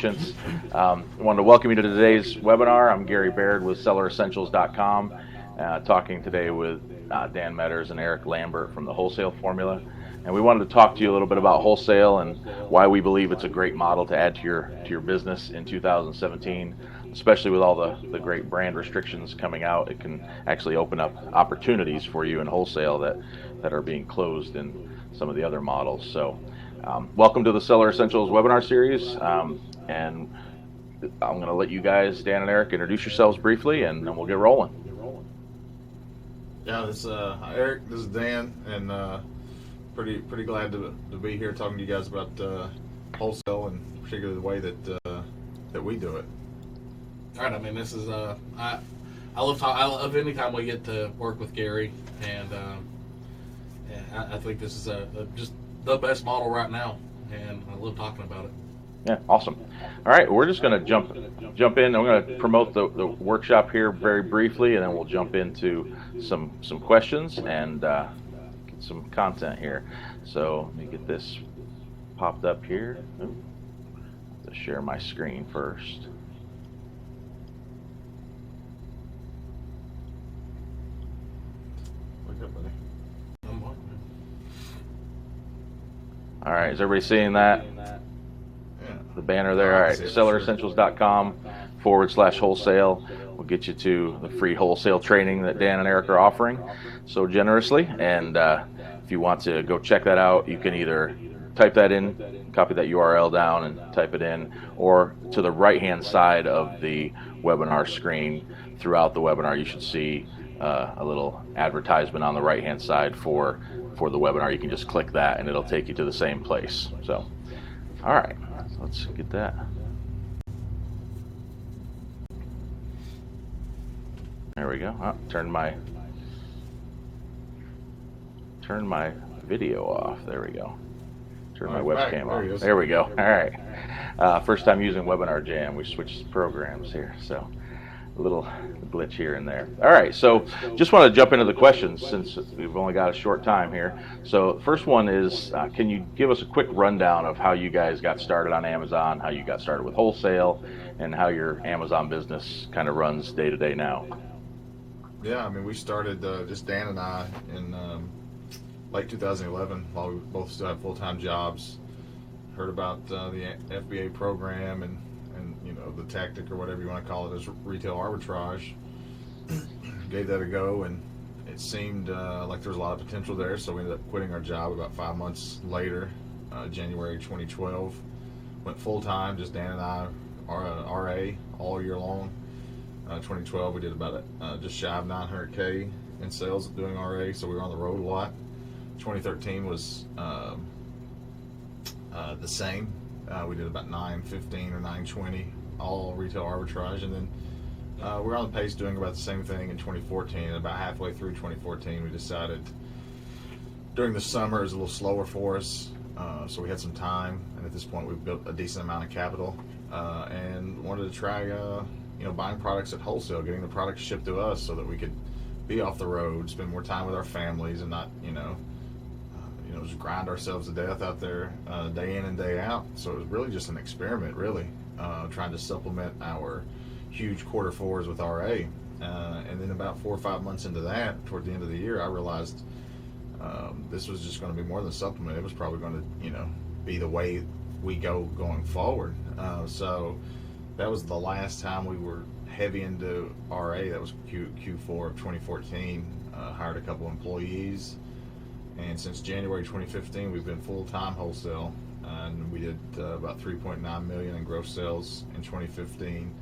I wanted to welcome you to today's webinar. I'm Gary Baird with SellerEssentials.com, talking today with Dan Metters and Eric Lambert from the Wholesale Formula. And we wanted to talk to you a little bit about wholesale and why we believe it's a great model to add to your business in 2017, especially with all the great brand restrictions coming out. It can actually open up opportunities for you in wholesale that are being closed in some of the other models. So welcome to the Seller Essentials webinar series. And I'm going to let you guys, Dan and Eric, introduce yourselves briefly, and then we'll get rolling. Yeah, this Eric. This is Dan, and pretty glad to be here talking to you guys about wholesale, and particularly the way that we do it. All right. I mean, this is I love any time we get to work with Gary, and I think this is just the best model right now, and I love talking about it. Yeah, awesome. All right, we're just going to jump in. I'm going to promote the workshop here very briefly, and then we'll jump into some questions and get some content here. So let me get this popped up here. Ooh, I have to share my screen first. Wake up, buddy. All right, is everybody seeing that? The banner there. All right, selleressentials.com/wholesale will get you to the free wholesale training that Dan and Eric are offering so generously. And if you want to go check that out, you can either type that in, copy that URL down and type it in, or to the right-hand side of the webinar screen throughout the webinar, you should see a little advertisement on the right-hand side for the webinar. You can just click that and it'll take you to the same place. So, all right. Let's get that. There we go. Oh, turn my video off. There we go. Turn my webcam off. There we go. All right. First time using Webinar Jam. We switched programs here, so a little glitch here and there. All right, so just want to jump into the questions since we've only got a short time here. So first one is, can you give us a quick rundown of how you guys got started on Amazon, how you got started with wholesale, and how your Amazon business kind of runs day to day now? Yeah, I mean, we started, just Dan and I, in late 2011 while we both still had full-time jobs. Heard about the FBA program and you know, the tactic or whatever you want to call it as retail arbitrage. Gave that a go, and it seemed like there was a lot of potential there, so we ended up quitting our job about 5 months later, January 2012. Went full-time, just Dan and I, RA all year long. 2012 we did about just shy of 900K in sales doing RA, so we were on the road a lot. 2013 was the same. We did about 915 or 920, all retail arbitrage, and then we're on the pace doing about the same thing in 2014. And about halfway through 2014, we decided during the summer it was a little slower for us, so we had some time, and at this point we've built a decent amount of capital, and wanted to try, you know, buying products at wholesale, getting the products shipped to us so that we could be off the road, spend more time with our families, and not, you know, just grind ourselves to death out there day in and day out. So it was really just an experiment, really, trying to supplement our huge quarter fours with RA. And then about 4 or 5 months into that, toward the end of the year, I realized this was just going to be more than a supplement. It was probably going to, you know, be the way we go going forward. So that was the last time we were heavy into RA. That was Q4 of 2014. Hired a couple employees. And since January 2015, we've been full-time wholesale, and we did about 3.9 million in gross sales in 2015.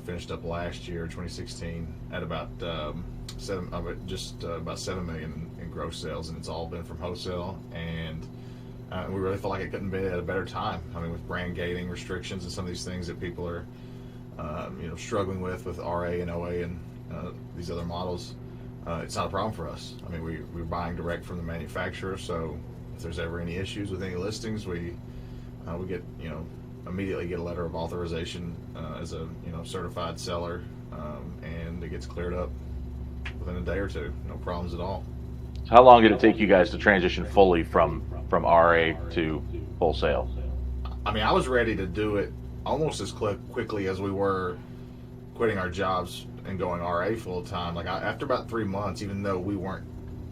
Finished up last year, 2016, at about about 7 million in gross sales, and it's all been from wholesale. And we really felt like it couldn't be at a better time. I mean, with brand gating restrictions and some of these things that people are, you know, struggling with RA and OA and these other models. It's not a problem for us. I mean, we're buying direct from the manufacturer, so if there's ever any issues with any listings, we get, you know, immediately get a letter of authorization as a, you know, certified seller, and it gets cleared up within a day or two. No problems at all. How long did it take you guys to transition fully from RA to wholesale? I mean, I was ready to do it almost as quickly as we were quitting our jobs and going RA full time. Like after about 3 months, even though we weren't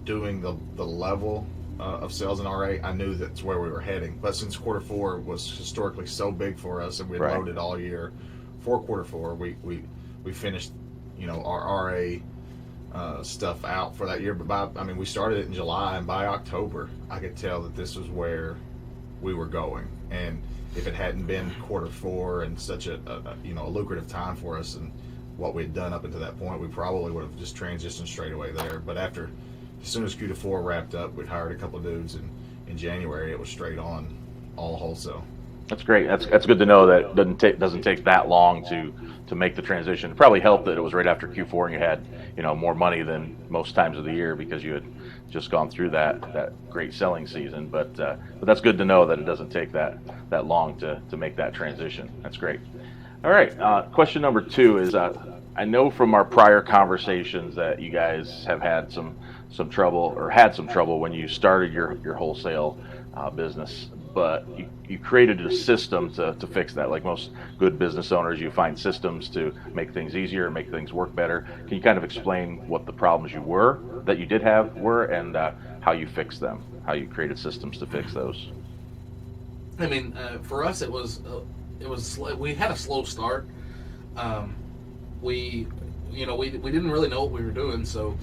doing the level of sales in RA, I knew that's where we were heading. But since quarter 4 was historically so big for us, and we had Right. loaded all year for quarter 4, we finished, our RA stuff out for that year. But we started it in July, and by October, I could tell that this was where we were going. And if it hadn't been quarter 4 and such a lucrative time for us and what we had done up until that point, we probably would have just transitioned straight away there. But as soon as Q4 wrapped up, we'd hired a couple of dudes, and in January it was straight on all wholesale. That's great. That's good to know that it doesn't take that long to make the transition. It probably helped that it was right after Q4 and you had more money than most times of the year because you had just gone through that great selling season. But that's good to know that it doesn't take that long to make that transition. That's great. All right. Question number 2 is I know from our prior conversations that you guys have had some trouble or had some trouble when you started your wholesale business, but you created a system to fix that. Like most good business owners, you find systems to make things easier, make things work better. Can you kind of explain what the problems that you did have were, and how you fixed them, how you created systems to fix those? For us, it was we had a slow start. We we didn't really know what we were doing, so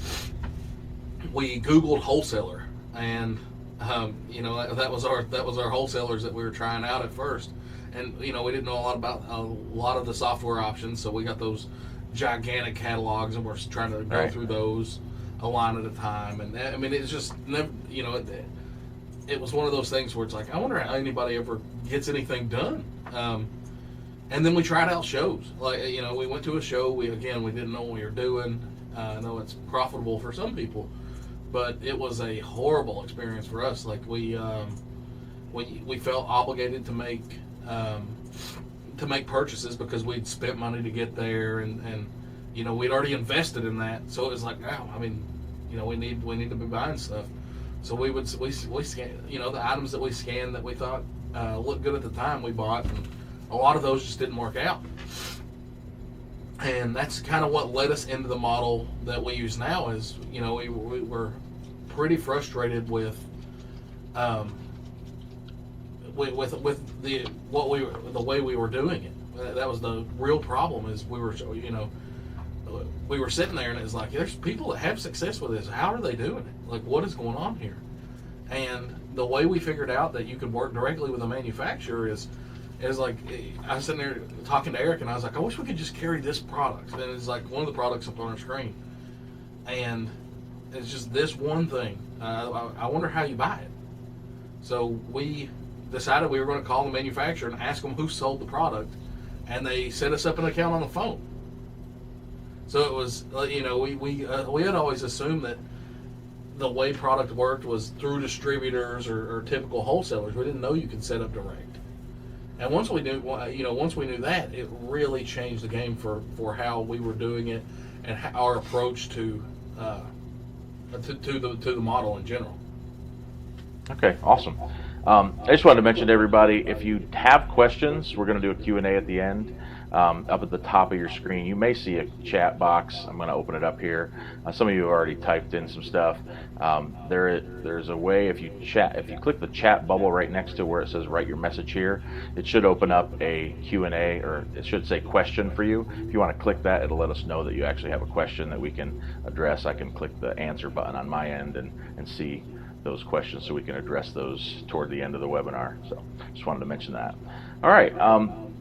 we Googled wholesaler, and that was our wholesalers that we were trying out at first. And we didn't know a lot of the software options, so we got those gigantic catalogs, and we're trying to go through those a line at a time. And it's just never, it was one of those things where it's like, I wonder how anybody ever gets anything done. And then we tried out shows. Like, we went to a show. We didn't know what we were doing. I know it's profitable for some people, but it was a horrible experience for us. Like we felt obligated to make purchases because we'd spent money to get there, and we'd already invested in that. So it was like, we need to be buying stuff. So we scan, the items that we scanned that we thought looked good at the time, we bought, and a lot of those just didn't work out. And that's kind of what led us into the model that we use now. Is we were pretty frustrated with the way we were doing it. That was the real problem. Is we were sitting there, and it's like, there's people that have success with this. How are they doing it? Like, what is going on here? And the way we figured out that you could work directly with a manufacturer is like, I was sitting there talking to Eric, and I was like, I wish we could just carry this product. And it's like one of the products up on our screen, and it's just this one thing. I wonder how you buy it. So we decided we were going to call the manufacturer and ask them who sold the product, and they set us up an account on the phone. So it was, we had always assumed that the way product worked was through distributors or typical wholesalers. We didn't know you could set up direct. And once we knew that, it really changed the game for how we were doing it and our approach to the model in general. Okay, awesome. I just wanted to mention to everybody, if you have questions, we're going to do a Q&A at the end. Up at the top of your screen, you may see a chat box. I'm going to open it up here. Some of you have already typed in some stuff. There's a way, if you click the chat bubble right next to where it says write your message here, it should open up a Q&A, or it should say question for you. If you want to click that, it'll let us know that you actually have a question that we can address. I can click the answer button on my end and see those questions, so we can address those toward the end of the webinar. So just wanted to mention that. All right,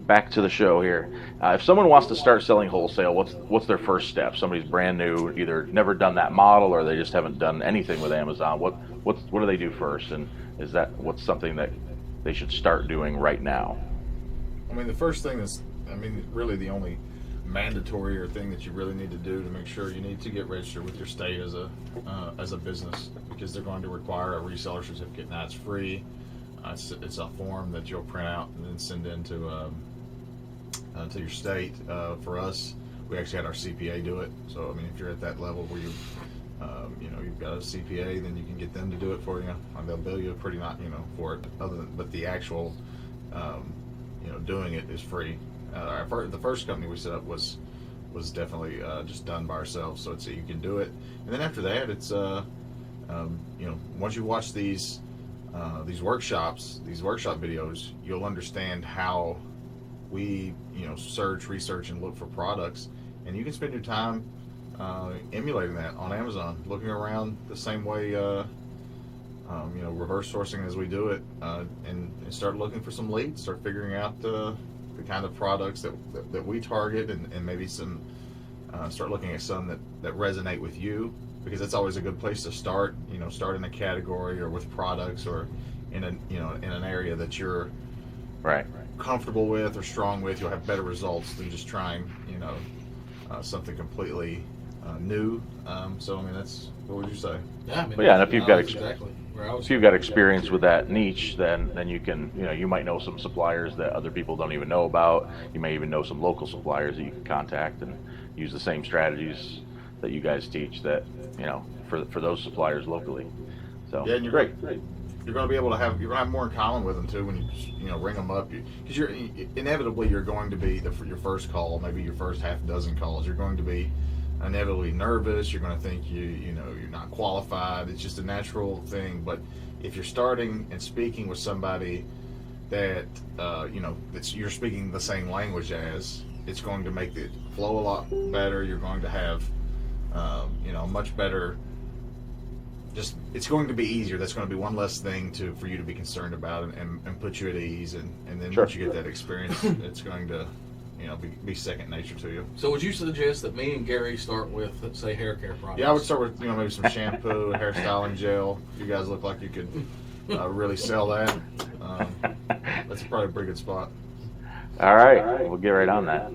back to the show here. If someone wants to start selling wholesale, what's their first step? Somebody's brand new, either never done that model or they just haven't done anything with Amazon. What do they do first, and what's something that they should start doing right now? The first thing is, really the only mandatory or thing that you really need to do to make sure, you need to get registered with your state as a business, because they're going to require a reseller certificate. Now, it's free. It's a form that you'll print out and then send in to your state. For us, we actually had our CPA do it. So if you're at that level where you've got a CPA, then you can get them to do it for you, and they'll bill you for it. But the actual doing it is free. The first company we set up was definitely just done by ourselves, so you can do it. And then after that, it's once you watch these workshop videos, you'll understand how we search, research, and look for products, and you can spend your time emulating that on Amazon, looking around the same way, reverse sourcing as we do it, and start looking for some leads, start figuring out the kind of products that we target, and maybe some start looking at some that resonate with you, because that's always a good place to start. Start in a category or with products, or in an area that you're Right. comfortable with or strong with. You'll have better results than just trying something completely new. So I mean, that's, what would you say? Yeah, I mean, Well, yeah, and if you've got exactly where I was. if you've got experience with that niche, then you can, you might know some suppliers that other people don't even know about. You may even know some local suppliers that you can contact and use the same strategies that you guys teach, that for those suppliers locally. So Yeah, and you're great. You're going to be able to have more in common with them too when you ring them up, because you're inevitably, you're going to be your first call, maybe your first half dozen calls, you're going to be inevitably nervous. You're going to think you're not qualified. It's just a natural thing. But if you're starting and speaking with somebody that you're speaking the same language as, it's going to make it flow a lot better. You're going to have much better. It's going to be easier. That's going to be one less thing for you to be concerned about, and put you at ease. And then Sure. once you get that experience, it's going to be second nature to you. So would you suggest that me and Gary start with, let's say, hair care products? Yeah, I would start with maybe some shampoo, hair styling gel. You guys look like you could really sell that. That's probably a pretty good spot. All right, we'll get right on that.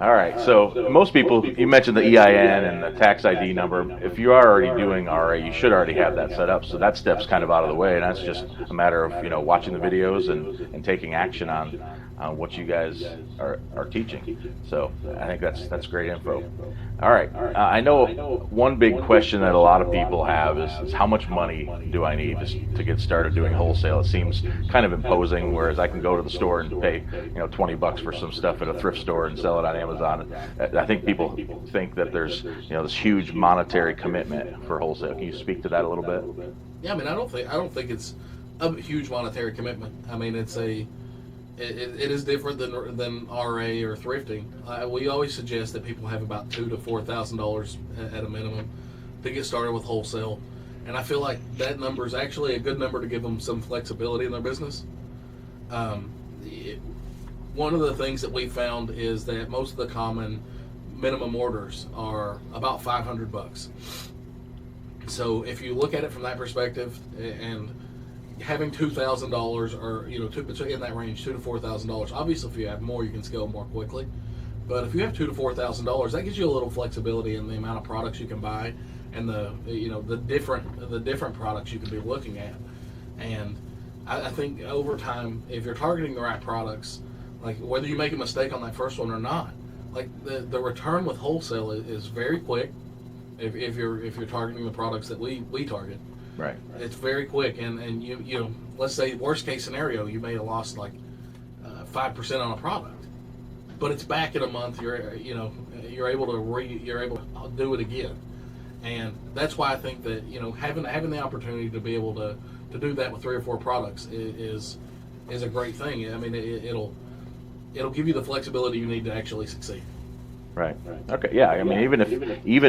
All right, so most people, you mentioned the EIN and the tax ID number. If you are already doing RA, you should already have that set up. So that step's kind of out of the way, and that's just a matter of watching the videos and taking action on what you guys are teaching. So I think that's great info. All right, I know one big question that a lot of people have is how much money do I need to get started doing wholesale? It seems kind of imposing, whereas I can go to the store and pay $20 for some stuff at a thrift store and sell it on Amazon. I think people think that there's this huge monetary commitment for wholesale. Can you speak to that a little bit? Yeah, I mean, I don't think it's a huge monetary commitment. I mean, it is different than RA or thrifting. We always suggest that people have about $2,000 to $4,000 at a minimum to get started with wholesale, and I feel like that number is actually a good number to give them some flexibility in their business. One of the things that we found is that most of the common minimum orders are about $500. So if you look at it from that perspective, and having $2,000 or in that range, $2,000 to $4,000. Obviously, if you have more, you can scale more quickly. But if you have $2,000 to $4,000, that gives you a little flexibility in the amount of products you can buy, and the different products you can be looking at. And I think over time, if you're targeting the right products, like whether you make a mistake on that first one or not, like the return with wholesale is very quick. If you're targeting the products that we target. Right. It's very quick, and you let's say worst case scenario, you may have lost like 5% on a product, but it's back in a month. You're able to do it again, and that's why I think that having the opportunity to be able to do that with 3 or 4 products is a great thing. I mean, it'll give you the flexibility you need to actually succeed. Right. Okay. Yeah. I mean, even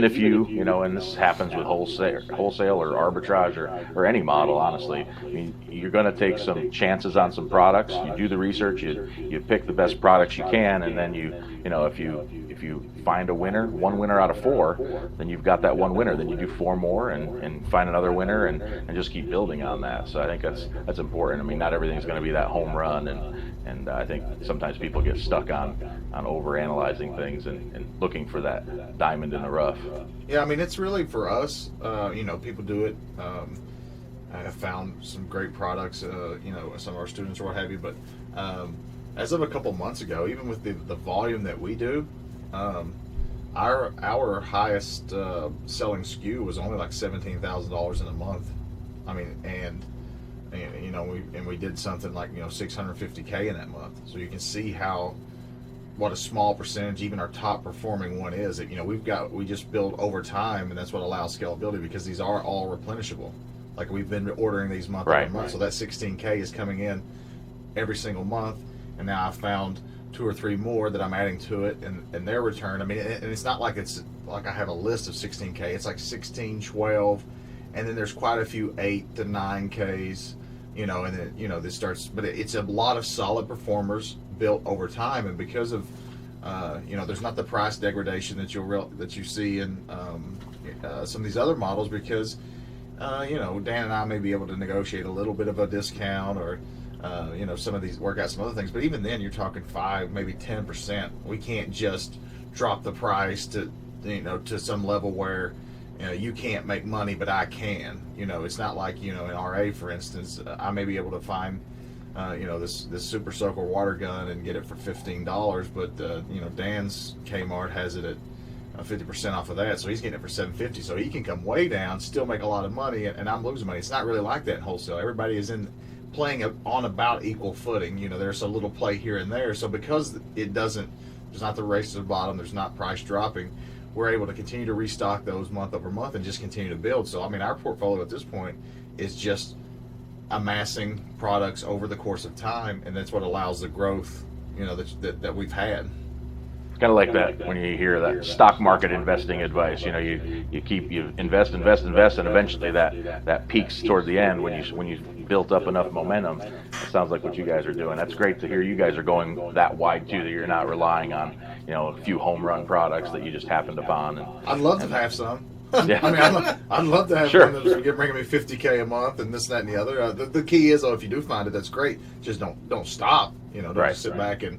if you and this happens with wholesale or arbitrage or any model, honestly. I mean, you're going to take some chances on some products. You do the research. You pick the best products you can, and then if you find one winner out of 4, then you've got that one winner. Then you do 4 more and find another winner and just keep building on that. So I think that's important. I mean, not everything's going to be that home run, and I think sometimes people get stuck on overanalyzing things and looking for that diamond in the rough. Yeah, I mean, it's really for us. People do it. I have found some great products. Some of our students or what have you. But as of a couple months ago, even with the volume that we do, our highest selling SKU was only like $17,000 in a month. I mean, and and we did something like 650K in that month. So you can see what a small percentage even our top performing one is. We just build over time, and that's what allows scalability, because these are all replenishable. Like, we've been ordering these month over month, so that 16K is coming in every single month, and now I've found 2 or 3 more that I'm adding to it, and their return. I mean, and it's not like it's like I have a list of 16K. It's like 16, 12, and then there's quite a few 8 to 9Ks, and then this starts. But it's a lot of solid performers built over time, and because of there's not the price degradation that you see in some of these other models, because Dan and I may be able to negotiate a little bit of a discount, or some of these work out some other things, but even then you're talking 5, maybe 10%. We can't just drop the price to some level where you can't make money, but I can. It's not like in RA, for instance, I may be able to find this Super Soaker water gun and get it for $15, but Dan's Kmart has it at 50% off of that, so he's getting it for $7.50. So he can come way down, still make a lot of money, and I'm losing money. It's not really like that in wholesale. Everybody is playing on about equal footing. There's a little play here and there. So because there's not the race to the bottom, there's not price dropping, we're able to continue to restock those month over month and just continue to build. So I mean, our portfolio at this point is just amassing products over the course of time, and that's what allows the growth that we've had. Kind of like that when you hear that stock market investing advice. You invest, and eventually that peaks toward the end when you built up enough momentum. It sounds like what you guys are doing. That's great to hear. You guys are going that wide too, that you're not relying on a few home run products that you just happened upon. I'd love to have some. Yeah. I mean, I'd love to have Sure. one that's bringing me $50K a month and this, that, and the other. The key is, if you do find it, that's great. Just don't stop. Don't just sit back and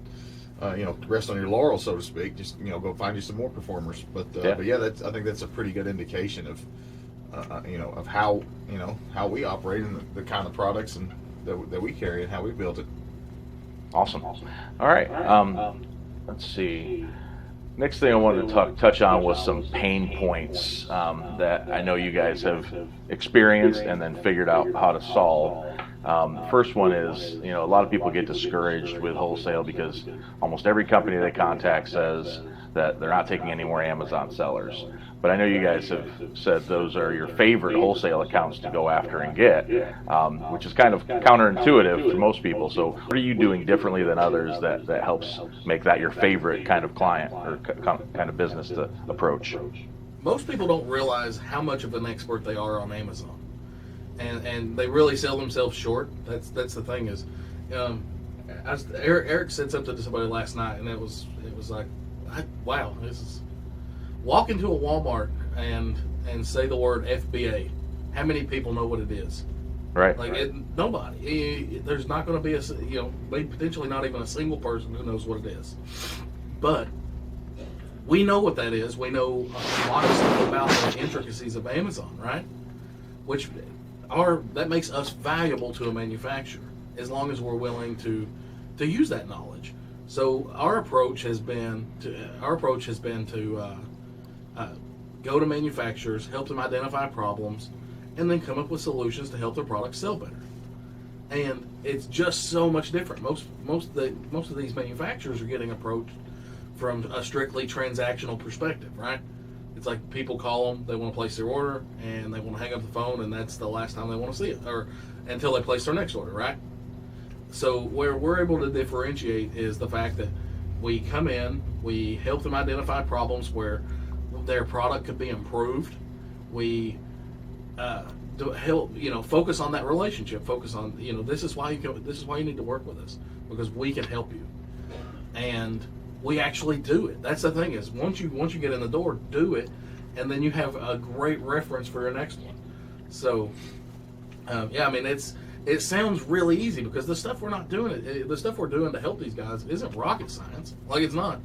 rest on your laurels, so to speak. Just go find you some more performers. But yeah, I think that's a pretty good indication of of how we operate and the kind of products and that we carry and how we built it. Awesome. All right. Let's see. Next thing I wanted to touch on was some pain points that I know you guys have experienced and then figured out how to solve. The first one is, a lot of people get discouraged with wholesale because almost every company they contact says that they're not taking any more Amazon sellers. But I know you guys have said those are your favorite wholesale accounts to go after and get, which is kind of counterintuitive to most people. So what are you doing differently than others that helps make that your favorite kind of client or kind of business to approach? Most people don't realize how much of an expert they are on Amazon. And they really sell themselves short. That's the thing is, Eric said something to somebody last night, and it was like, wow, this is, walk into a Walmart and say the word FBA. How many people know what it is? Right. Nobody. There's not going to be maybe potentially not even a single person who knows what it is. But we know what that is. We know a lot of stuff about the intricacies of Amazon, right? That makes us valuable to a manufacturer as long as we're willing to use that knowledge. So our approach has been to go to manufacturers, help them identify problems, and then come up with solutions to help their products sell better. And it's just so much different. Most of these manufacturers are getting approached from a strictly transactional perspective, right? It's like people call them, they want to place their order, and they want to hang up the phone, and that's the last time they want to see it, or until they place their next order, right? So where we're able to differentiate is the fact that we come in, we help them identify problems where their product could be improved. We help focus on that relationship. Focus on this is why you need to work with us, because we can help you, and we actually do it. That's the thing is once you get in the door, do it, and then you have a great reference for your next one. So it sounds really easy because the stuff we're doing to help these guys isn't rocket science. Like it's not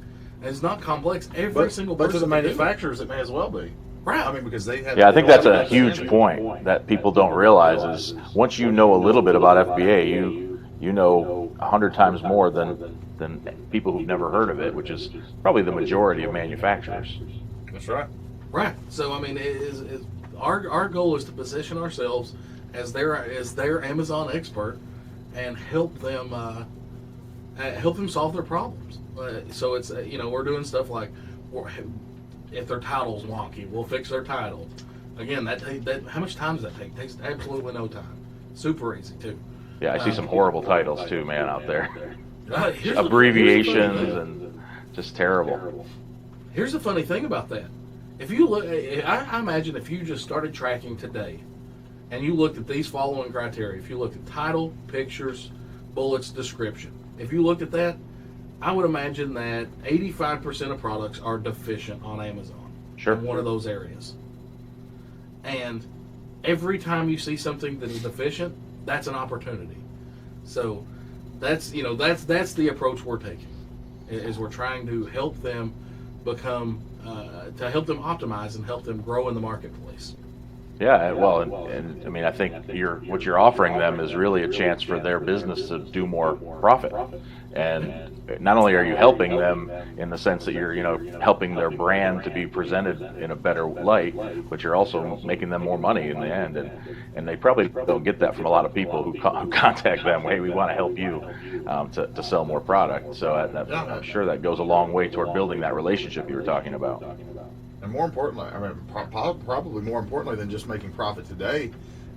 complex. Every single person. But to the manufacturers, it may as well be. Right. I mean, because they have. Yeah, I think that's a huge point that people don't realize is once you know a little bit about FBA, you know 100 times more than people who've never heard of it, which is probably the majority of manufacturers. That's right. Right. So I mean, our goal is to position ourselves as their Amazon expert and help them solve their problems. So it's we're doing stuff like if their title's wonky, we'll fix their title. Again, that how much time does that take? It takes absolutely no time. Super easy too. Yeah, I see some horrible titles too, man, out there. Here's Abbreviations and just terrible. Here's the funny thing about that. If you look, I imagine if you just started tracking today, and you looked at these following criteria. If you looked at title, pictures, bullets, description. If you looked at that, I would imagine that 85% of products are deficient on Amazon. Sure. In one of those areas. And every time you see something that is deficient, that's an opportunity. So that's the approach we're taking. Is we're trying to help them help them optimize and help them grow in the marketplace. Yeah, well, and I mean, I think what you're offering them is really a chance for their business to do more profit. And not only are you helping them in the sense that you're, helping their brand to be presented in a better light, but you're also making them more money in the end. And they probably don't get that from a lot of people who contact them. Hey, we want to help you to sell more product. So I'm sure that goes a long way toward building that relationship you were talking about. And more importantly, I mean, probably more importantly than just making profit today,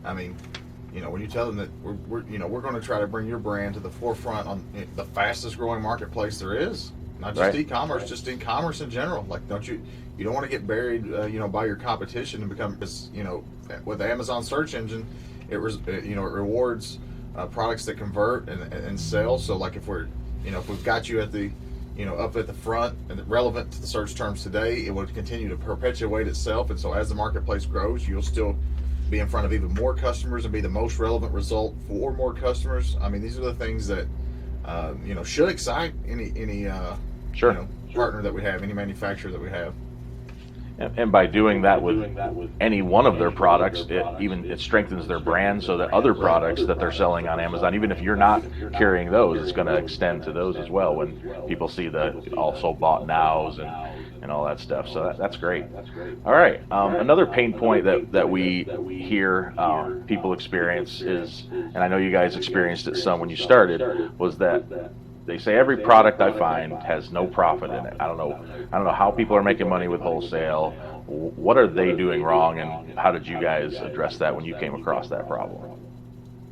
I mean, when you tell them that we're going to try to bring your brand to the forefront on the fastest growing marketplace there is, not just e-commerce, just e-commerce in general. Like, you don't want to get buried, by your competition and become, with the Amazon search engine, it rewards products that convert and sell. So like if we've got you at the up at the front and relevant to the search terms today, it will continue to perpetuate itself. And so as the marketplace grows, you'll still be in front of even more customers and be the most relevant result for more customers. I mean, these are the things that, should excite any partner that we have, any manufacturer that we have. And by doing that with any one of their products, it strengthens their brand so that other products that they're selling on Amazon, even if you're not carrying those, it's going to extend to those as well when people see the also bought nows and all that stuff. So that's great. All right. Another pain point that we hear people experience is, and I know you guys experienced it some when you started, was that they say every product I find has no profit in it. I don't know how people are making money with wholesale. What are they doing wrong, and how did you guys address that when you came across that problem?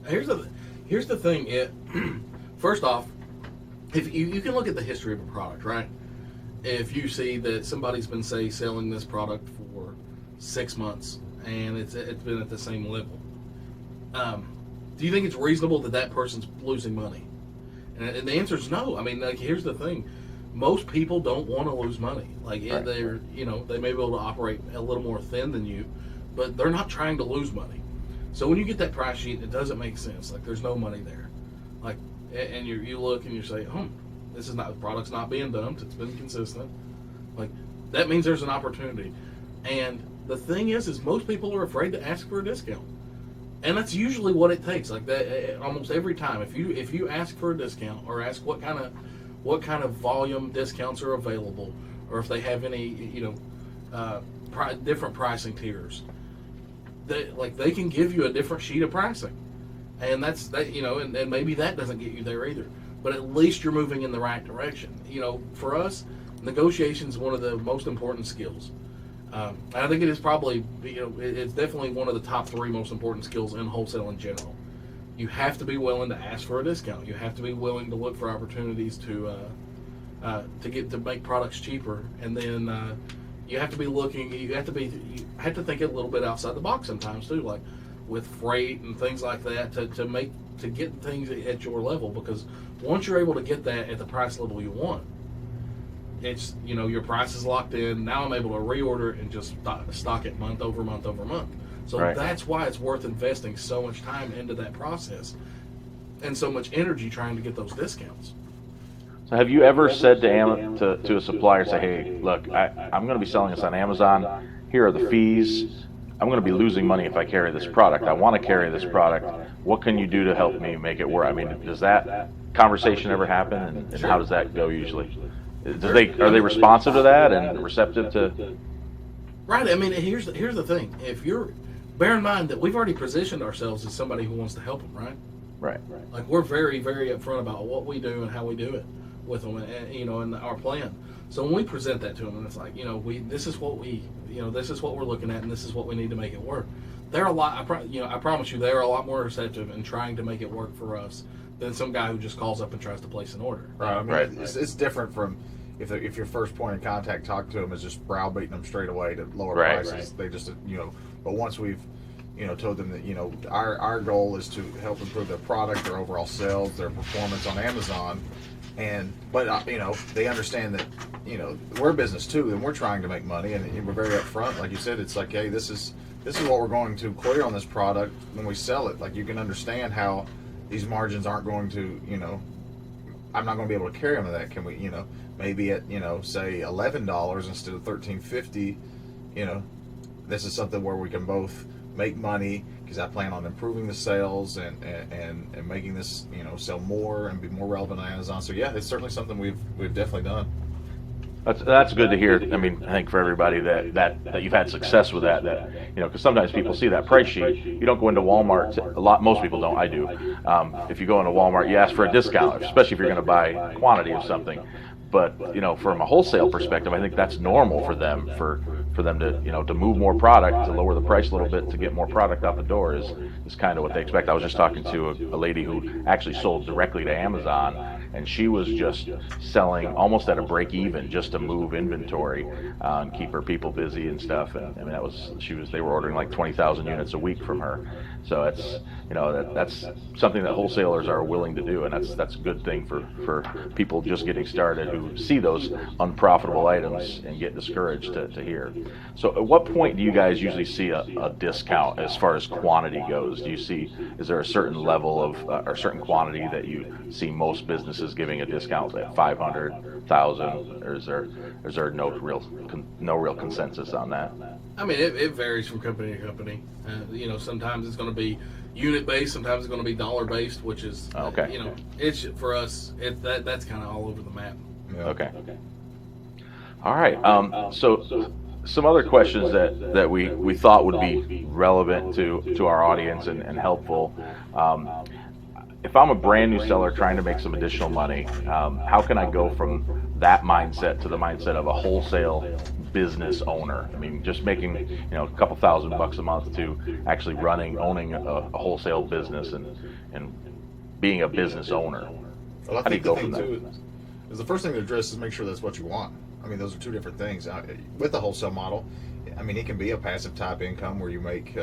Here's the thing. First off, if you can look at the history of a product, right? If you see that somebody's been selling this product for 6 months and it's been at the same level, do you think it's reasonable that person's losing money? And the answer is no. I mean, here's the thing: most people don't want to lose money. Like they may be able to operate a little more thin than you, but they're not trying to lose money. So when you get that price sheet, it doesn't make sense. Like there's no money there. Like, and you look and you say, this is not, the product's not being dumped. It's been consistent. Like that means there's an opportunity. And the thing is most people are afraid to ask for a discount. And that's usually what it takes. Like that, almost every time. If you ask for a discount or ask what kind of volume discounts are available, or if they have any different pricing tiers, they can give you a different sheet of pricing, and and maybe that doesn't get you there either. But at least you're moving in the right direction. For us, negotiation is one of the most important skills. I think it is probably, it's definitely one of the top 3 most important skills in wholesale in general. You have to be willing to ask for a discount. You have to be willing to look for opportunities to make products cheaper, and then you have to be looking. You have to think a little bit outside the box sometimes too, like with freight and things like that, to get things at your level. Because once you're able to get that at the price level you want, it's your price is locked in. Now I'm able to reorder it and just stock it month over month over month. So that's why it's worth investing so much time into that process and so much energy trying to get those discounts. So have you ever said to a supplier, say, hey, look, I'm going to be selling this on Amazon. Here are the fees. I'm going to be losing money if I carry this product. I want to carry this product. What can you do to help me make it work? I mean, does that conversation ever happen, and how does that go usually? Are they responsive to that and receptive to? Right. I mean, here's the thing. If bear in mind that we've already positioned ourselves as somebody who wants to help them, right? Right. Like we're very, very upfront about what we do and how we do it with them, and and our plan. So when we present that to them, and it's like, this is what this is what we're looking at, and this is what we need to make it work. They're a lot. I promise you, they're a lot more receptive in trying to make it work for us than some guy who just calls up and tries to place an order. Right. I mean, Right. it's different from if your first point of contact talk to them is just browbeating them straight away to lower Right. prices. They just But once we've told them that our goal is to help improve their product, their overall sales, their performance on Amazon, but they understand that we're a business too, and we're trying to make money, and we're very upfront. Like you said, it's like, hey, this is what we're going to clear on this product when we sell it. Like, you can understand how these margins aren't going to, I'm not going to be able to carry them to that. Can we, maybe at say $11 instead of $13.50, this is something where we can both make money, because I plan on improving the sales and making this sell more and be more relevant on Amazon. So yeah, it's certainly something we've definitely done. That's good to hear. I mean, I think for everybody that you've had success with that, because sometimes people see that price sheet. You don't go into Walmart. Most people don't. I do. If you go into Walmart, you ask for a discount, especially if you're going to buy quantity of something. But from a wholesale perspective, I think that's normal for them for them to to move more product, to lower the price a little bit, to get more product out the door is kind of what they expect. I was just talking to a lady who actually sold directly to Amazon, and she was just selling almost at a break even just to move inventory and keep her people busy and stuff. And I mean, they were ordering like 20,000 units a week from her. So it's that's something that wholesalers are willing to do, and that's a good thing for people just getting started who see those unprofitable items and get discouraged to hear. So at what point do you guys usually see a discount as far as quantity goes? Is there a certain level of or certain quantity that you see most businesses giving a discount at 500, 1,000, or is there no real consensus on that? I mean, it varies from company to company. Sometimes it's going to be unit based, sometimes it's going to be dollar based, which is Okay. It's for us. That's kind of all over the map. Yeah. Okay. All right. So some other questions that we thought would be relevant to our audience and helpful. If I'm a brand new seller trying to make some additional money, how can I go from that mindset to the mindset of a wholesale business owner? I mean, just making a couple $1,000 a month to actually owning a wholesale business and being a business owner. Well, I How do you think go the from thing there? too is the first thing to address is make sure that's what you want. I mean, those are two different things. With the wholesale model, I mean, it can be a passive type income where you make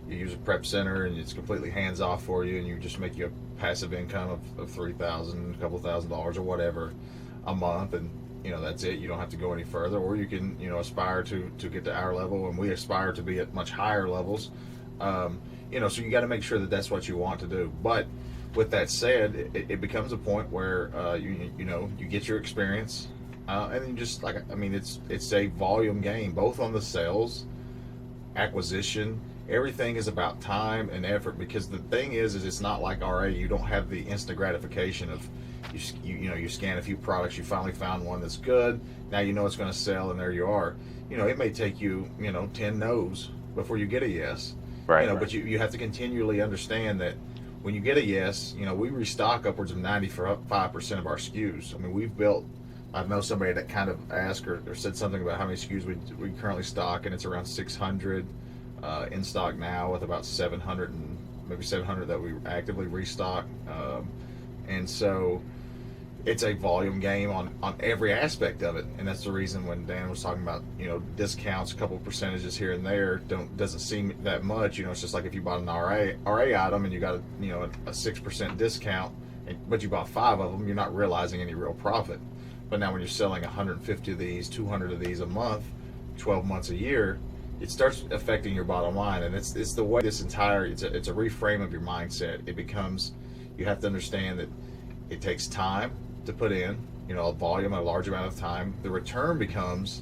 you use a prep center and it's completely hands off for you, and you just make you a passive income of $3,000, a couple $1,000 or whatever a month, and that's it. You don't have to go any further. Or you can aspire to get to our level, and we aspire to be at much higher levels. So you got to make sure that that's what you want to do. But with that said, it becomes a point where you get your experience, and then just it's a volume game, both on the sales, acquisition. Everything is about time and effort, because the thing is it's not like RA. You don't have the instant gratification of you scan a few products, you finally found one that's good. Now it's going to sell, and there you are. It may take you 10 no's before you get a yes. Right. But you have to continually understand that when you get a yes, we restock upwards of 95% of our SKUs. I mean, I know somebody that kind of asked or said something about how many SKUs we currently stock, and it's around 600 in stock now, with about 700 and maybe 700 that we actively restock. And so it's a volume game on every aspect of it, and that's the reason when Dan was talking about discounts, a couple of percentages here and there doesn't seem that much. It's just like if you bought an RA item and you got a 6% discount, but you bought 5 of them, you're not realizing any real profit. But now when you're selling 150 of these, 200 of these a month, 12 months a year, it starts affecting your bottom line. And it's the way it's a reframe of your mindset. It becomes, you have to understand that it takes time to put in, a volume, a large amount of time. The return becomes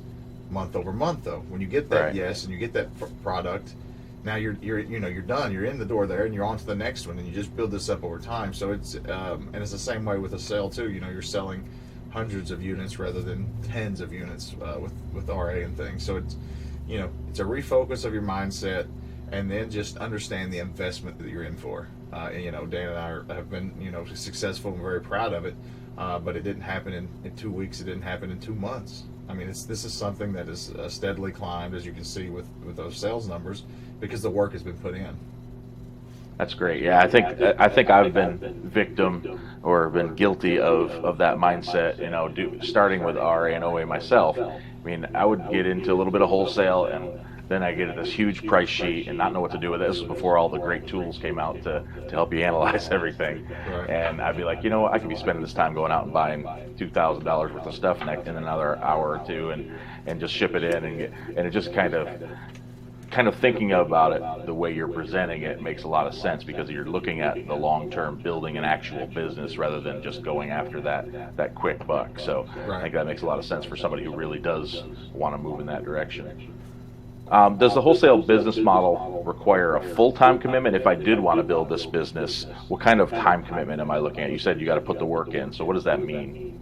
month over month, though. When you get that Right. yes, and you get that product, now you're done. You're in the door there, and you're on to the next one, and you just build this up over time. So it's and it's the same way with a sale too. You're selling hundreds of units rather than tens of units with RA and things. So it's it's a refocus of your mindset, and then just understand the investment that you're in for. And, Dan and I have been, successful and very proud of it. But it didn't happen in 2 weeks. It didn't happen in 2 months. I mean, this is something that has steadily climbed, as you can see with those sales numbers, because the work has been put in. That's great. Yeah, I think I've been victim or been guilty of that mindset. Starting with RA and OA myself. I mean, I would get into a little bit of wholesale, and then I get this huge price sheet and not know what to do with it. This was before all the great tools came out to help you analyze everything. Right. And I'd be like, I could be spending this time going out and buying $2,000 worth of stuff in another hour or two, and just ship it in and it just kind of thinking about it the way you're presenting it makes a lot of sense, because you're looking at the long term, building an actual business rather than just going after that quick buck. So I think that makes a lot of sense for somebody who really does want to move in that direction. Does the wholesale business model require a full-time commitment? If I did want to build this business, what kind of time commitment am I looking at? You said you got to put the work in, so what does that mean?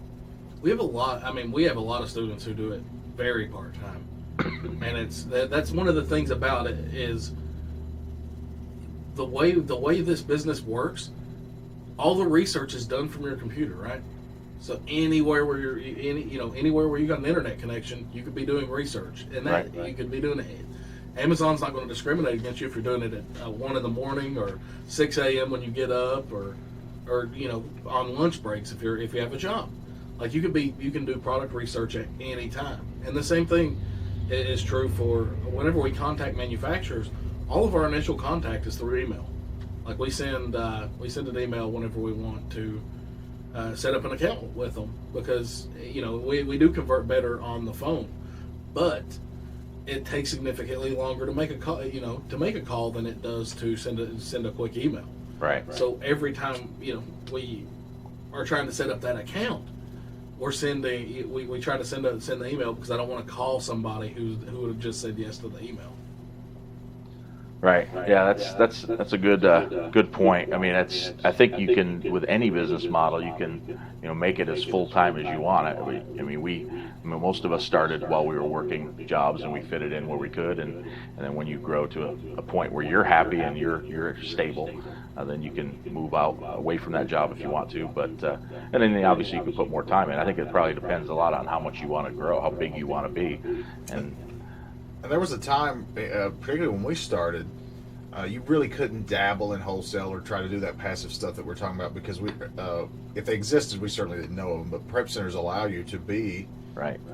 We have a lot. I mean, we have a lot of students who do it very part time. And that's one of the things about it is the way this business works. All the research is done from your computer, right? So anywhere where anywhere where you got an internet connection, you could be doing research, and that you could be doing it. Amazon's not going to discriminate against you if you're doing it at 1 in the morning or 6 a.m. when you get up, or on lunch breaks if you have a job. Like you can do product research at any time, and the same thing is true for whenever we contact manufacturers. All of our initial contact is through email. Like we send an email whenever we want to set up an account with them, because we do convert better on the phone, but it takes significantly longer to make a call than it does to send a quick email. Right. So every time we are trying to set up that account, we try to send the email, because I don't want to call somebody who would have just said yes to the email. Right. Yeah, that's a good point. I mean, I think you can, with any business model, you can make it as full time as you want it. I mean, most of us started while we were working jobs, and we fit it in where we could, and then when you grow to a point where you're happy and you're stable, then you can move out away from that job if you want to. But and then obviously you can put more time in. I think it probably depends a lot on how much you want to grow, how big you want to be, and there was a time, particularly when we started, you really couldn't dabble in wholesale or try to do that passive stuff that we're talking about, because if they existed, we certainly didn't know them. But prep centers allow you to be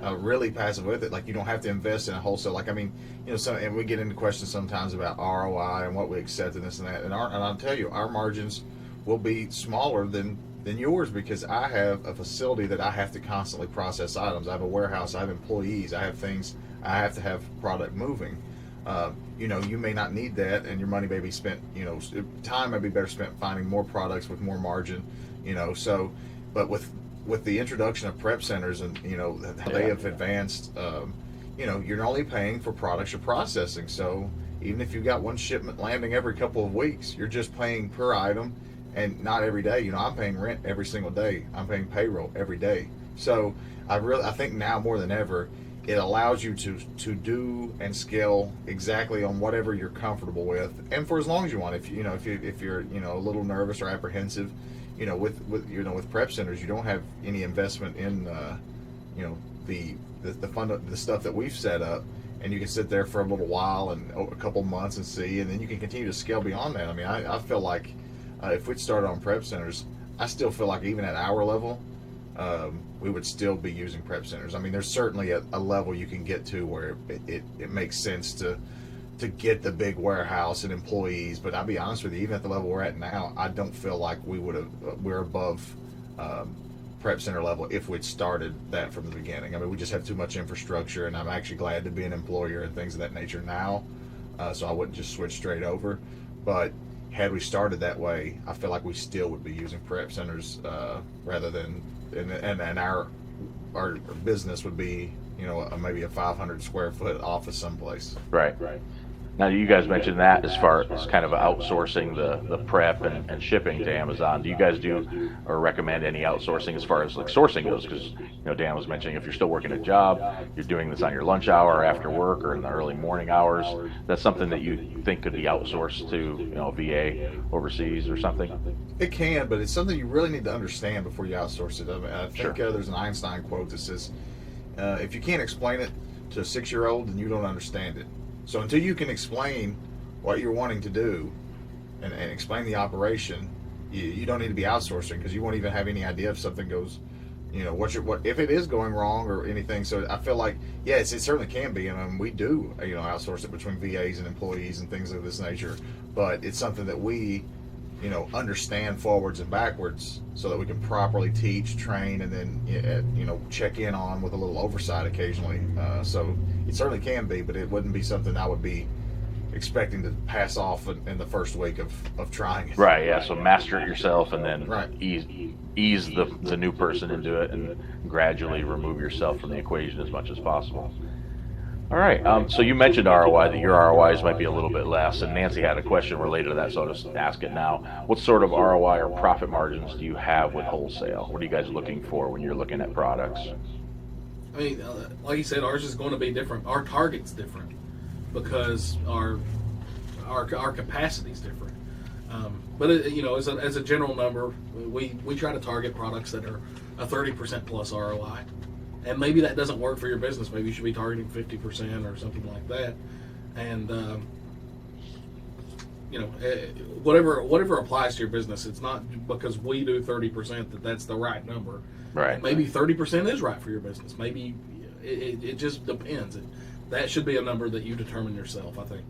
really passive with it. Like, you don't have to invest in a wholesale. Like, I mean, and we get into questions sometimes about ROI and what we accept and this and that. And I'll tell you, our margins will be smaller than yours, because I have a facility that I have to constantly process items. I have a warehouse. I have employees. I have things. I have to have product moving. You may not need that, and your money may be spent, time may be better spent finding more products with more margin, so, but with the introduction of prep centers and, they have advanced, you're only paying for products you're processing. So even if you've got one shipment landing every couple of weeks, you're just paying per item, and not every day. I'm paying rent every single day. I'm paying payroll every day. So I think now more than ever, it allows you to do and scale exactly on whatever you're comfortable with, and for as long as you want. If you're a little nervous or apprehensive, with prep centers, you don't have any investment in the stuff that we've set up, and you can sit there for a little while and a couple months and see, and then you can continue to scale beyond that. I mean, I feel like if we'd started on prep centers, I still feel like even at our level, we would still be using prep centers. I mean, there's certainly a level you can get to where it makes sense to get the big warehouse and employees. But I'll be honest with you, even at the level we're at now, I don't feel like we're above prep center level if we'd started that from the beginning. I mean, we just have too much infrastructure, and I'm actually glad to be an employer and things of that nature now, so I wouldn't just switch straight over. But had we started that way, I feel like we still would be using prep centers rather than, and our business would be, maybe a 500 square foot office someplace. Right. Now, you guys mentioned that as far as kind of outsourcing the prep and shipping to Amazon. Do you guys do or recommend any outsourcing as far as like sourcing goes? Because Dan was mentioning if you're still working a job, you're doing this on your lunch hour or after work or in the early morning hours. That's something that you think could be outsourced to a VA overseas or something. It can, but it's something you really need to understand before you outsource it. I mean, I Sure. think there's an Einstein quote that says, if you can't explain it to a 6-year-old, then you don't understand it. So until you can explain what you're wanting to do and explain the operation, you don't need to be outsourcing, because you won't even have any idea if something goes, what if it is going wrong or anything. So I feel like, yes, it certainly can be, and we do, outsource it between VAs and employees and things of this nature. But it's something that we, understand forwards and backwards, so that we can properly teach, train, and then check in on with a little oversight occasionally. So it certainly can be, but it wouldn't be something I would be expecting to pass off in the first week of trying it. Right. Yeah. So master it yourself, and then Right. ease the new person into it, and gradually remove yourself from the equation as much as possible. All right. So you mentioned ROI, that your ROIs might be a little bit less, and Nancy had a question related to that, so I'll just ask it now. What sort of ROI or profit margins do you have with wholesale? What are you guys looking for when you're looking at products? I mean, like you said, ours is going to be different. Our target's different because our capacity's different. But as a general number, we try to target products that are a 30% plus ROI. And maybe that doesn't work for your business. Maybe you should be targeting 50% or something like that. And whatever applies to your business. It's not because we do 30% that's the right number. Right. Maybe 30% is right for your business. Maybe it just depends. That should be a number that you determine yourself, I think.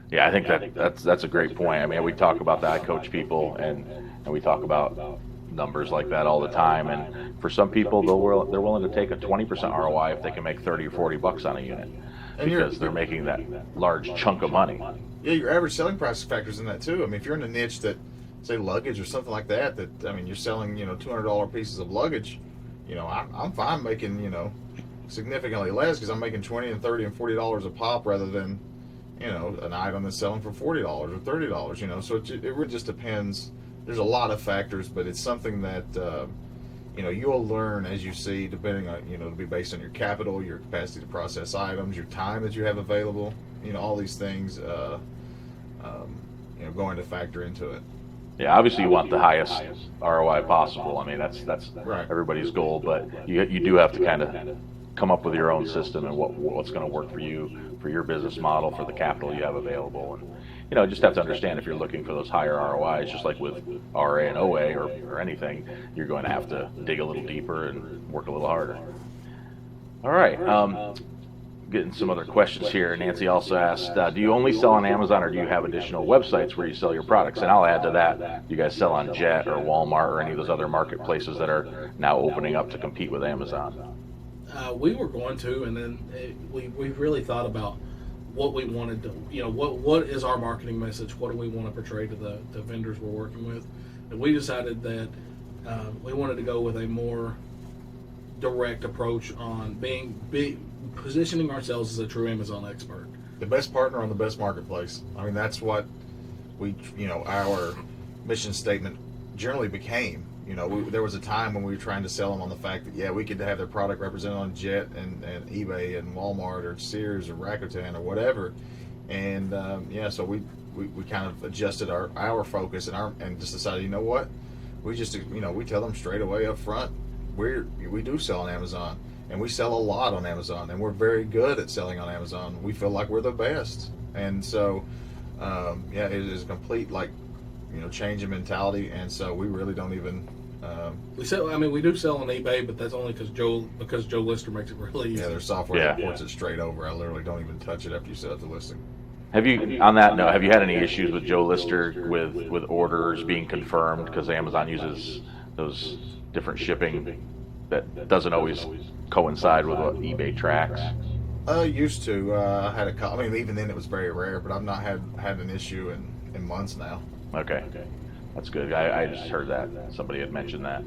Yeah, I think that's a great point. I mean, we talk about that. I coach people, and we talk about numbers like that all the time. And for some people, they're willing to take a 20% ROI if they can make 30 or 40 bucks on a unit, because they're making that large chunk of money. Yeah, your average selling price factors in that too. I mean, if you're in a niche that, say, luggage or something like that, you're selling, $200 pieces of luggage, I'm fine making, significantly less, because I'm making $20 and $30 and $40 a pop, rather than, an item that's selling for $40 or $30, So it really just depends. There's a lot of factors, but it's something that, you'll learn as you see, depending on, it'll be based on your capital, your capacity to process items, your time that you have available, all these things, going to factor into it. Yeah, obviously you want the highest ROI possible. I mean, that's Right. everybody's goal, but you do have to kind of come up with your own system and what's going to work for you, for your business model, for the capital you have available. And just have to understand, if you're looking for those higher ROIs, just like with RA and OA or anything, you're going to have to dig a little deeper and work a little harder. All right. Getting some other questions here. Nancy also asked, do you only sell on Amazon, or do you have additional websites where you sell your products? And I'll add to that, do you guys sell on Jet or Walmart or any of those other marketplaces that are now opening up to compete with Amazon? We were going to, and then we really thought about what we wanted to, what is our marketing message? What do we want to portray to the vendors we're working with? And we decided that we wanted to go with a more direct approach on positioning ourselves as a true Amazon expert. The best partner on the best marketplace. I mean, that's what our mission statement generally became. There was a time when we were trying to sell them on the fact that, we could have their product represented on Jet and eBay and Walmart or Sears or Rakuten or whatever. And so we kind of adjusted our focus and just decided, you know what, we just we tell them straight away up front, we do sell on Amazon, and we sell a lot on Amazon, and we're very good at selling on Amazon. We feel like we're the best. And so it is a complete change in mentality. And so we really don't even we do sell on eBay, but that's only because Joe Lister makes it really easy. their software reports it straight over. I literally don't even touch it after you set up the listing. On that note, have you had any issues with Joe Lister with orders being confirmed, because Amazon uses those different shipping that doesn't always coincide with what eBay tracks? Used to. I had a couple. I mean, even then it was very rare, but I've not had an issue in months now. Okay, that's good. I just heard that somebody had mentioned that.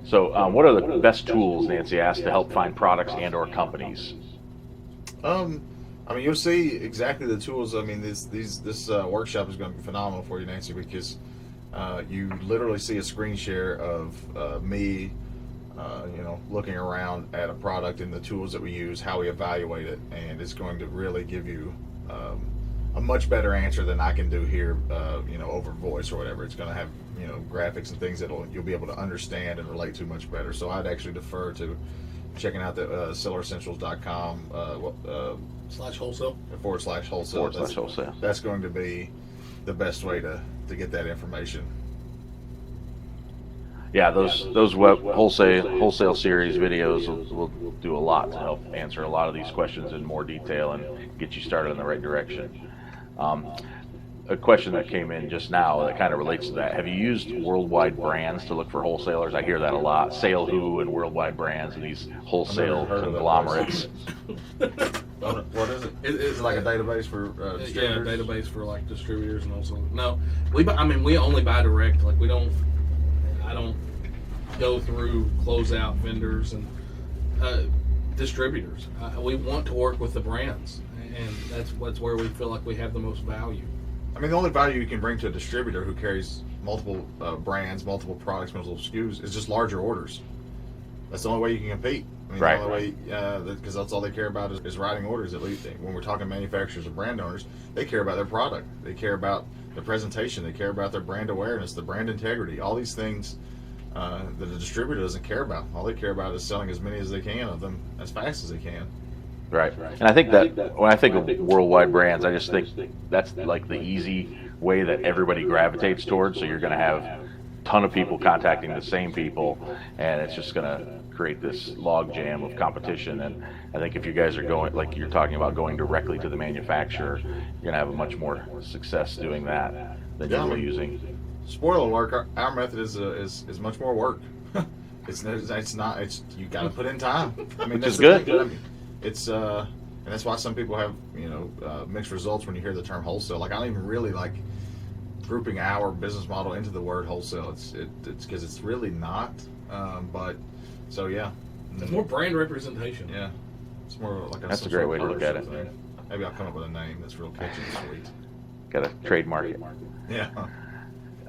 So, what are the best tools, Nancy asked, to help find products and/or companies? I I mean, you'll see exactly the tools. I mean, this workshop is going to be phenomenal for you, Nancy, because you literally see a screen share of me, looking around at a product and the tools that we use, how we evaluate it, and it's going to really give you a much better answer than I can do here, over voice or whatever. It's going to have graphics and things that you'll be able to understand and relate to much better. So I'd actually defer to checking out the selleressentials.com /wholesale /wholesale. That's going to be the best way to get that information. Yeah, those wholesale series videos will do a lot to help answer a lot of these questions in more detail and get you started in the right direction. A question that came in just now that kind of relates to that. Have you used worldwide brands to look for wholesalers? I hear that a lot. Sale Who and worldwide brands and these wholesale conglomerates. What is it? It's like a database for distributors? Yeah, a database for like distributors and also. No, we only buy direct. Like I don't go through closeout vendors and distributors. We want to work with the brands, and that's where we feel like we have the most value. I mean, the only value you can bring to a distributor who carries multiple brands, multiple products, multiple SKUs is just larger orders. That's the only way you can compete. I mean, right. The only way, because that's all they care about is writing orders. At least when we're talking manufacturers or brand owners, they care about their product. They care about the presentation. They care about their brand awareness, the brand integrity, all these things that a distributor doesn't care about. All they care about is selling as many as they can of them as fast as they can. Right. And I think that when I think of worldwide brands, I just think that's like the easy way that everybody gravitates towards. So you're going to have a ton of people contacting the same people, and it's just going to create this log jam of competition. And I think if you guys are going, like you're talking about, going directly to the manufacturer, you're going to have a much more success doing that than you will using. Spoiler alert: our method is much more work. It's you got to put in time. I mean, which is good. I mean, it's and that's why some people have mixed results when you hear the term wholesale. Like, I don't even really like grouping our business model into the word wholesale. It's because it's really not. But so yeah, it's more brand representation. Yeah, it's more like that's a great way to look at it. Thing. Maybe I'll come up with a name that's real catchy and sweet. Got to trademark it. Yeah.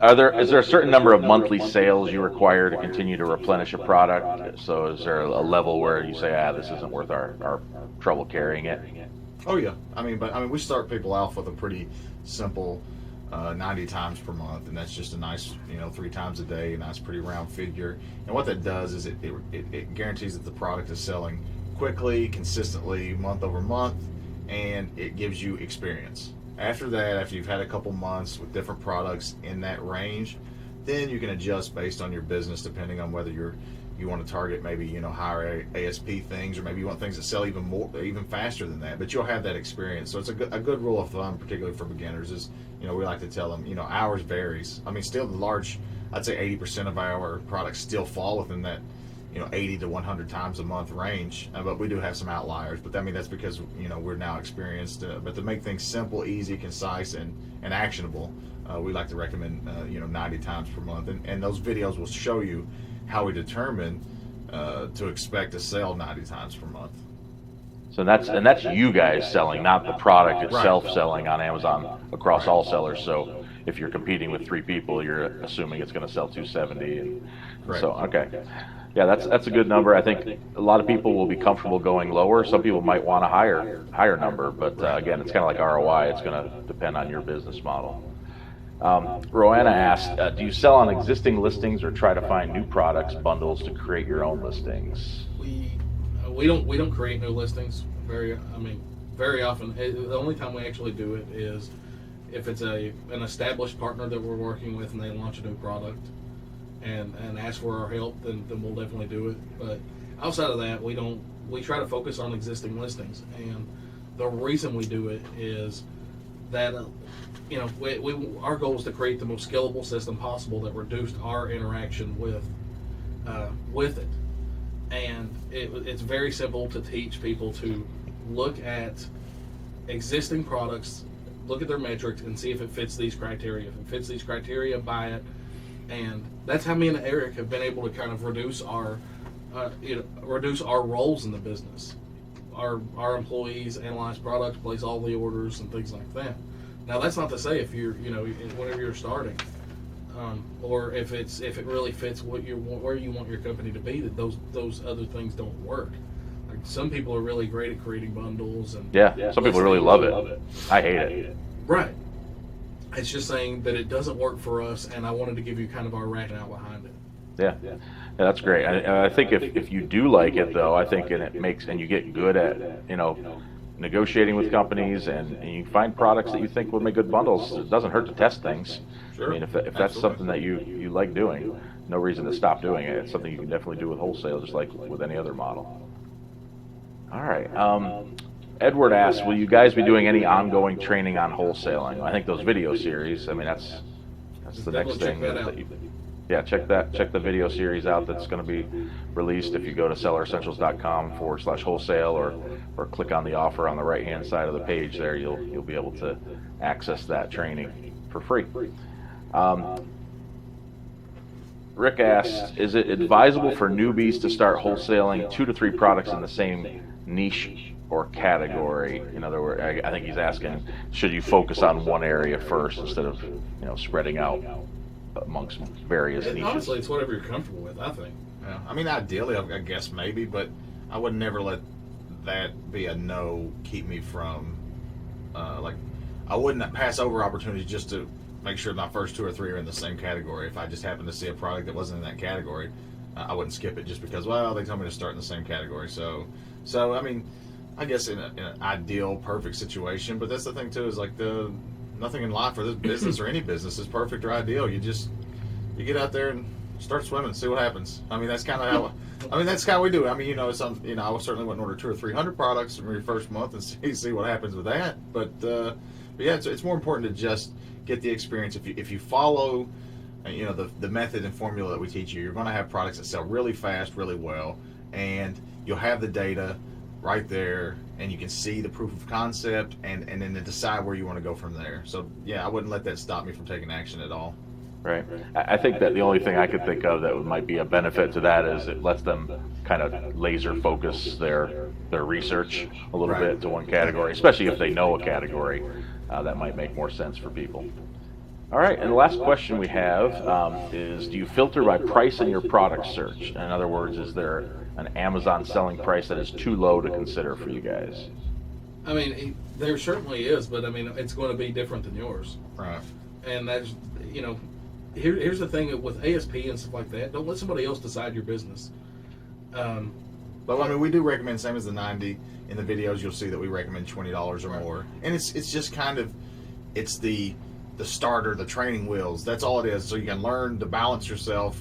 Is there a certain number of monthly sales you require to continue to replenish a product? So is there a level where you say, this isn't worth our trouble carrying it? Oh yeah. I mean, we start people off with a pretty simple 90 times per month, and that's just a nice 3 times a day, a nice pretty round figure. And what that does is it guarantees that the product is selling quickly, consistently, month over month, and it gives you experience. After that, after you've had a couple months with different products in that range, then you can adjust based on your business, depending on whether you want to target maybe higher ASP things, or maybe you want things that sell even faster than that. But you'll have that experience. So it's a good rule of thumb, particularly for beginners, is we like to tell them ours varies. I mean, still I'd say 80% of our products still fall within that 80 to 100 times a month range, but we do have some outliers. But that's because we're now experienced. But to make things simple, easy, concise, and actionable, we like to recommend 90 times per month. And those videos will show you how we determine to expect to sell 90 times per month. So that's you guys selling, not the product itself. Right. Selling on Amazon across all sellers. So if you're competing with 3 people, you're assuming it's going to sell 270. And Right. So okay. Yeah, that's a good number. I think a lot of people will be comfortable going lower. Some people might want a higher number, but again, it's kind of like ROI. It's going to depend on your business model. Roanna asked, do you sell on existing listings or try to find new products bundles to create your own listings? We don't create new listings very often. The only time we actually do it is if it's an established partner that we're working with and they launch a new product and ask for our help, then we'll definitely do it. But outside of that, we try to focus on existing listings. And the reason we do it is that our goal is to create the most scalable system possible that reduced our interaction with it. And it's very simple to teach people to look at existing products, look at their metrics, and see if it fits these criteria. If it fits these criteria, buy it. And that's how me and Eric have been able to kind of reduce our roles in the business. our employees analyze products, place all the orders, and things like that. Now, that's not to say if you're, whenever you're starting, or if it really fits where you want your company to be, that those other things don't work. Like, some people are really great at creating bundles, and some people really love it. I hate it. Right. It's just saying that it doesn't work for us, and I wanted to give you kind of our rationale behind it. Yeah, that's great. I think if you do like it, though, I think and you get good at negotiating with companies, and you find products that you think will make good bundles. It doesn't hurt to test things. Sure. I mean, if that's something that you like doing, no reason to stop doing it. It's something you can definitely do with wholesale, just like with any other model. All right. Edward asks, will you guys be doing any ongoing training on wholesaling? I think those video series, I mean, that's the next thing. Check the video series out that's going to be released. If you go to selleressentials.com/wholesale or click on the offer on the right hand side of the page there, you'll be able to access that training for free. Rick asks, is it advisable for newbies to start wholesaling 2 to 3 products in the same niche or category? In other words, I think he's asking, should you focus on one area first instead of spreading out amongst various niches? Honestly, it's whatever you're comfortable with, I think. Yeah. I mean, ideally, I guess maybe, but I would never let that be a no keep me from, I wouldn't pass over opportunities just to make sure my first 2 or 3 are in the same category. If I just happened to see a product that wasn't in that category, I wouldn't skip it just because, well, they told me to start in the same category. So I mean, I guess in an ideal, perfect situation, but that's the thing too, is like nothing in life or this business or any business is perfect or ideal. You get out there and start swimming, see what happens. I mean, that's kind of how we do it. I mean, I certainly wouldn't order 200 or 300 products in your first month and see what happens with that. But yeah, it's more important to just get the experience. If you follow, the method and formula that we teach you're going to have products that sell really fast, really well, and you'll have the data right there, and you can see the proof of concept, and then to decide where you want to go from there. So yeah, I wouldn't let that stop me from taking action at all. Right. I think that the only thing I could think of that might be a benefit to that is it lets them kind of laser focus their research a little bit to one category, especially if they know a category. That might make more sense for people. All right, and the last question we have is, do you filter by price in your product search? In other words, is there an Amazon selling price that is too low to consider for you guys? I mean, there certainly is, but I mean, it's going to be different than yours. Right. And that's, here's the thing with ASP and stuff like that. Don't let somebody else decide your business. But I mean, we do recommend, same as the 90 in the videos, you'll see that we recommend $20 or more. And it's just kind of, it's the starter, the training wheels. That's all it is. So you can learn to balance yourself,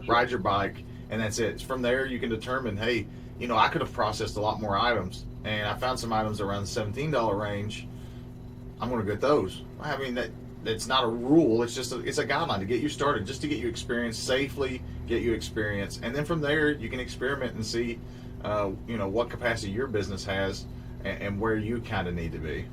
ride your bike, and that's it. From there, you can determine, hey, I could have processed a lot more items, and I found some items around the $17 range. I'm going to get those. I mean, that's not a rule. It's just it's a guideline to get you started, just to get you experience safely, get you experience, and then from there you can experiment and see, what capacity your business has and where you kind of need to be.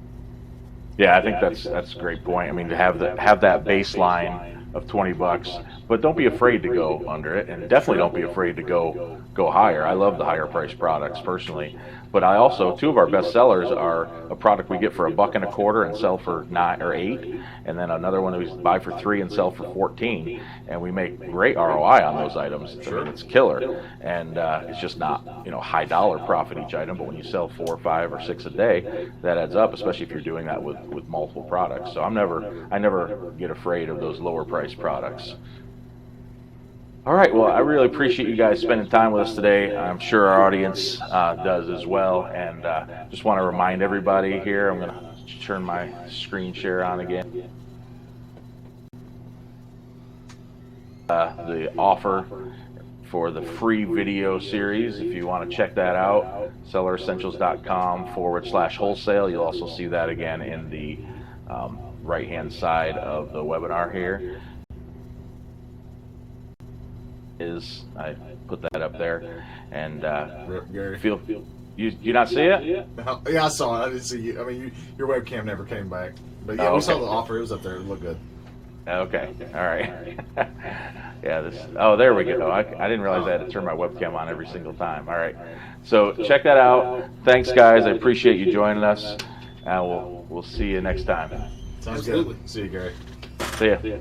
Yeah, I think that's a great point. I mean, to have that baseline of $20, but don't be afraid to go under it, and definitely don't be afraid to go higher. I love the higher priced products personally, but I also, 2 of our best sellers are a product we get for $1.25 and sell for 9 or 8, and then another one that we buy for 3 and sell for 14, and we make great ROI on those items. I mean, it's killer, and it's just not high dollar profit each item, but when you sell 4 or 5 or 6 a day, that adds up, especially if you're doing that with multiple products. So I never get afraid of those lower priced products. All right, well, I really appreciate you guys spending time with us today. I'm sure our audience does as well, and just want to remind everybody here, I'm going to turn my screen share on again. The offer for the free video series, if you want to check that out, selleressentials.com/wholesale. You'll also see that again in the right-hand side of the webinar here. I put that up there, and feel you not see it? Yeah, I saw it. I didn't see you. I mean, your webcam never came back, but yeah, we saw the offer. It was up there. It looked good. Okay. All right. Yeah. This. Oh, there we go. I didn't realize I had to turn my webcam on every single time. All right. So check that out. Thanks, guys. I appreciate you joining us. We'll see you next time. Sounds Absolutely. good. See you, Gary. See ya.